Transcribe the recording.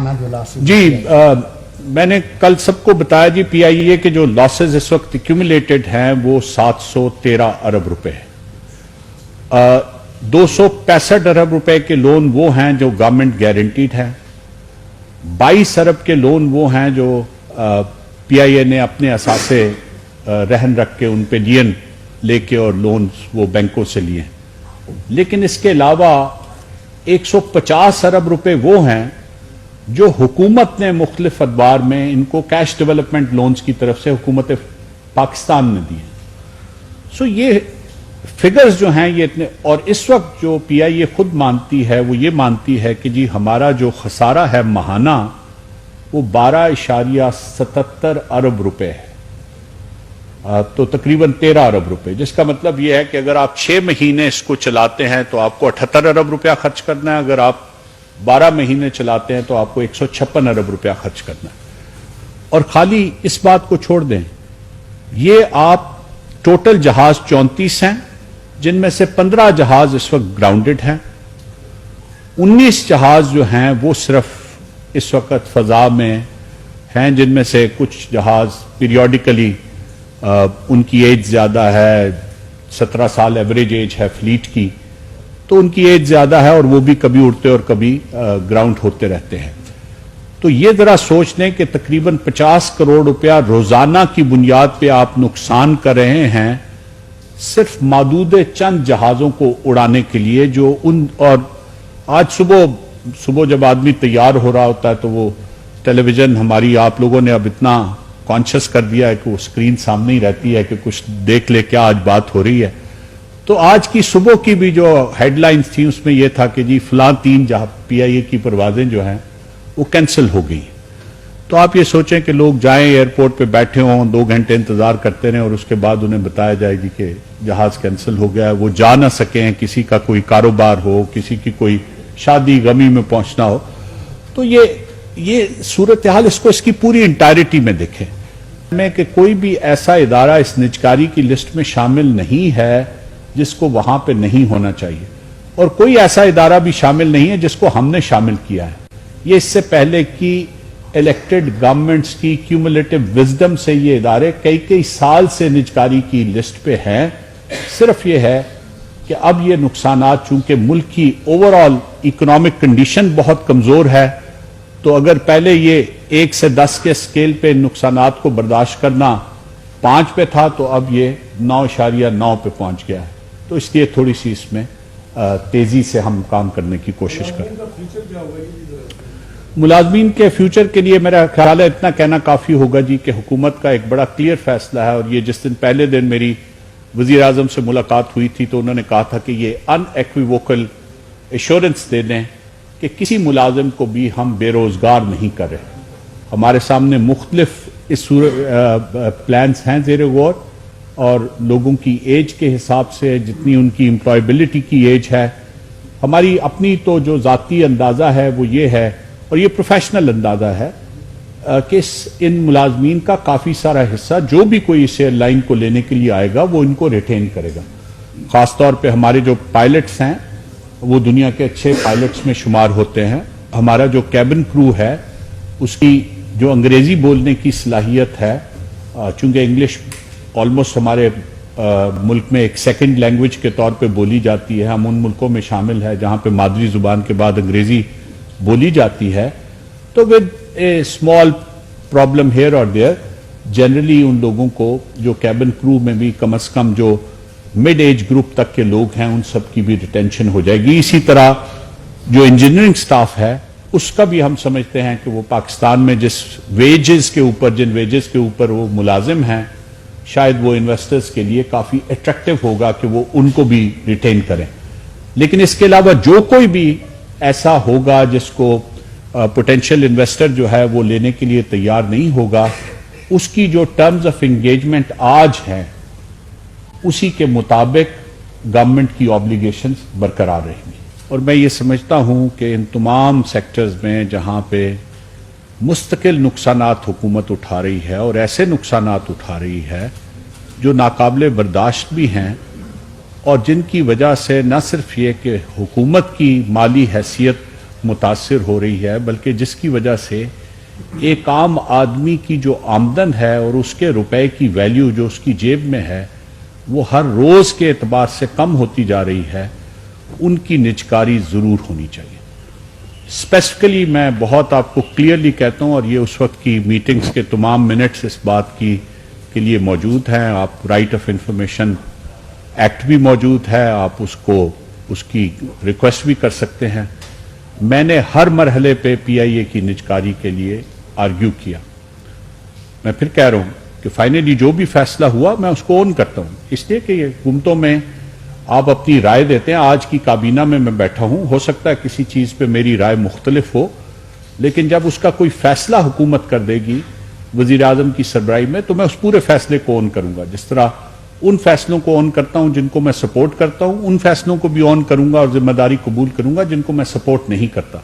महाना जो लॉसेज? जी, मैंने कल सबको बताया जी, पीआईए के जो लॉसेज इस वक्त एक्यूमुलेटेड हैं वो 713 अरब रुपए है। 265 अरब रुपए के लोन वो हैं जो गवर्नमेंट गारंटीड हैं। 22 अरब के लोन वो हैं जो पीआईए ने अपने असासे रहन रख के उन पे लियन लेके और लोन वो बैंकों से लिए। लेकिन इसके अलावा 150 अरब रुपए वो हैं जो हुकूमत ने मुख्तलिफ अदवार में इनको कैश डेवलपमेंट लोन्स की तरफ से हुकूमत पाकिस्तान ने दिए। सो ये फिगर्स जो हैं ये इतने, और इस वक्त जो पीआईए खुद मानती है वो ये मानती है कि जी हमारा जो खसारा है महाना वो 12.77 अरब रुपए है। तो तकरीबन 13 अरब रुपए, जिसका मतलब यह है कि अगर आप 6 महीने इसको चलाते हैं तो आपको 78 अरब रुपया खर्च करना है। अगर आप 12 महीने चलाते हैं तो आपको 156 अरब रुपया खर्च करना है। और खाली इस बात को छोड़ दें, ये आप टोटल जहाज 34 हैं जिनमें से 15 जहाज इस वक्त ग्राउंडेड हैं। 19 जहाज जो हैं वो सिर्फ इस वक्त फजा में हैं, जिनमें से कुछ जहाज पीरियोडिकली उनकी एज ज्यादा है, 17 साल एवरेज एज है फ्लीट की, तो उनकी एज ज्यादा है और वो भी कभी उड़ते और कभी ग्राउंड होते रहते हैं। तो ये जरा सोच लें कि तकरीबन 50 करोड़ रुपया रोजाना की बुनियाद पे आप नुकसान कर रहे हैं सिर्फ मादूद चंद जहाजों को उड़ाने के लिए, जो उन, और आज सुबह जब आदमी तैयार हो रहा होता है तो वो टेलीविजन हमारी आप लोगों ने अब इतना कॉन्शियस कर दिया है कि वो स्क्रीन सामने ही रहती है कि कुछ देख ले क्या आज बात हो रही है। तो आज की सुबह की भी जो हेडलाइंस थी उसमें यह था कि जी फलां 3 पीआईए की परवाजें जो हैं वो कैंसिल हो गई। तो आप ये सोचें कि लोग जाएं एयरपोर्ट पे बैठे हों, 2 घंटे इंतजार करते रहें और उसके बाद उन्हें बताया जाए जी कि जहाज कैंसिल हो गया है, वो जा ना सकें, किसी का कोई कारोबार हो, किसी की कोई शादी गमी में पहुंचना हो। तो ये सूरत हाल इसको इसकी पूरी इंटायरिटी में देखें में कि कोई भी ऐसा इदारा इस निजकारी की लिस्ट में शामिल नहीं है जिसको वहां पे नहीं होना चाहिए, और कोई ऐसा इदारा भी शामिल नहीं है जिसको हमने शामिल किया है। ये इससे पहले की इलेक्टेड गवर्नमेंट्स की क्यूमुलेटिव विजडम से ये इदारे कई साल से निजकारी की लिस्ट पे हैं। सिर्फ ये है कि अब ये नुकसानात चूंकि मुल्क की ओवरऑल इकोनॉमिक कंडीशन बहुत कमजोर है, तो अगर पहले ये 1 से 10 के स्केल पे नुकसानात को बर्दाश्त करना 5 पे था, तो अब ये 9.9 पे पहुंच गया है। तो इसलिए थोड़ी सी इसमें तेजी से हम काम करने की कोशिश करें। मुलाजमीन के फ्यूचर के लिए मेरा ख्याल है इतना कहना काफी होगा जी कि हुकूमत का एक बड़ा क्लियर फैसला है, और ये जिस दिन पहले दिन मेरी वजीर आजम से मुलाकात हुई थी तो उन्होंने कहा था कि ये अनएक्विवोकल एश्योरेंस दे दें कि किसी मुलाजिम को भी हम बेरोजगार नहीं कर रहे। हमारे सामने मुख्तलिफ इस प्लान्स हैं ज़ेर गौर, और लोगों की एज के हिसाब से जितनी उनकी एम्प्लॉयबिलिटी की एज है, हमारी अपनी तो जो ज़ाती अंदाज़ा है वो ये है, और ये प्रोफेशनल अंदाज़ा है कि इन मुलाजमीन का काफ़ी सारा हिस्सा जो भी कोई इस एयरलाइन को लेने के लिए आएगा वो इनको रिटेन करेगा। ख़ासतौर पे हमारे जो पायलट्स हैं वो दुनिया के अच्छे पायलट्स में शुमार होते हैं। हमारा जो कैबिन क्रू है उसकी जो अंग्रेजी बोलने की सलाहियत है, चूंकि इंग्लिश ऑलमोस्ट हमारे मुल्क में एक सेकंड लैंग्वेज के तौर पे बोली जाती है, हम उन मुल्कों में शामिल है जहां पे मादरी जुबान के बाद अंग्रेजी बोली जाती है। तो with a small problem here और देयर, जनरली उन लोगों को जो कैबिन क्रू में भी कम से कम जो मिड एज ग्रुप तक के लोग हैं उन सब की भी रिटेंशन हो जाएगी। इसी तरह जो इंजीनियरिंग स्टाफ है उसका भी हम समझते हैं कि वो पाकिस्तान में जिस वेजेस के ऊपर, जिन वेजेस के ऊपर वो मुलाजिम हैं, शायद वो इन्वेस्टर्स के लिए काफी अट्रैक्टिव होगा कि वो उनको भी रिटेन करें। लेकिन इसके अलावा जो कोई भी ऐसा होगा जिसको पोटेंशियल इन्वेस्टर जो है वो लेने के लिए तैयार नहीं होगा, उसकी जो टर्म्स ऑफ एंगेजमेंट आज हैं उसी के मुताबिक गवर्नमेंट की ऑब्लिगेशंस बरकरार रहेंगी। और मैं ये समझता हूं कि इन तमाम सेक्टर्स में जहां पे मुस्तकिल नुकसानात हुकूमत उठा रही है, और ऐसे नुकसानात उठा रही है जो नाकाबिले बर्दाश्त भी हैं, और जिनकी वजह से न सिर्फ ये कि हुकूमत की माली हैसियत मुतासिर हो रही है, बल्कि जिसकी वजह से एक आम आदमी की जो आमदन है और उसके रुपए की वैल्यू जो उसकी जेब में है वो हर रोज के एतबार से कम होती जा रही है, उनकी निजकारी जरूर होनी चाहिए। स्पेसिफिकली मैं बहुत आपको क्लियरली कहता हूं, और ये उस वक्त की मीटिंग्स के तमाम मिनट्स इस बात की के लिए मौजूद हैं। आप राइट ऑफ इंफॉर्मेशन एक्ट भी मौजूद है, आप उसकी रिक्वेस्ट भी कर सकते हैं। मैंने हर मरहले पे पीआईए की निजकारी के लिए आर्ग्यू किया। मैं फिर कह रहा हूं कि फाइनली जो भी फैसला हुआ मैं उसको ओन करता हूं, इसलिए कि ये हुकूमतों में आप अपनी राय देते हैं। आज की काबीना में मैं बैठा हूं, हो सकता है किसी चीज पे मेरी राय मुख्तलिफ हो, लेकिन जब उसका कोई फैसला हुकूमत कर देगी वजीर आजम की सरबराही में, तो मैं उस पूरे फैसले को ऑन करूंगा। जिस तरह उन फैसलों को ऑन करता हूं जिनको मैं सपोर्ट करता हूं, उन फैसलों को भी ऑन करूंगा और जिम्मेदारी कबूल करूंगा जिनको मैं सपोर्ट नहीं करता।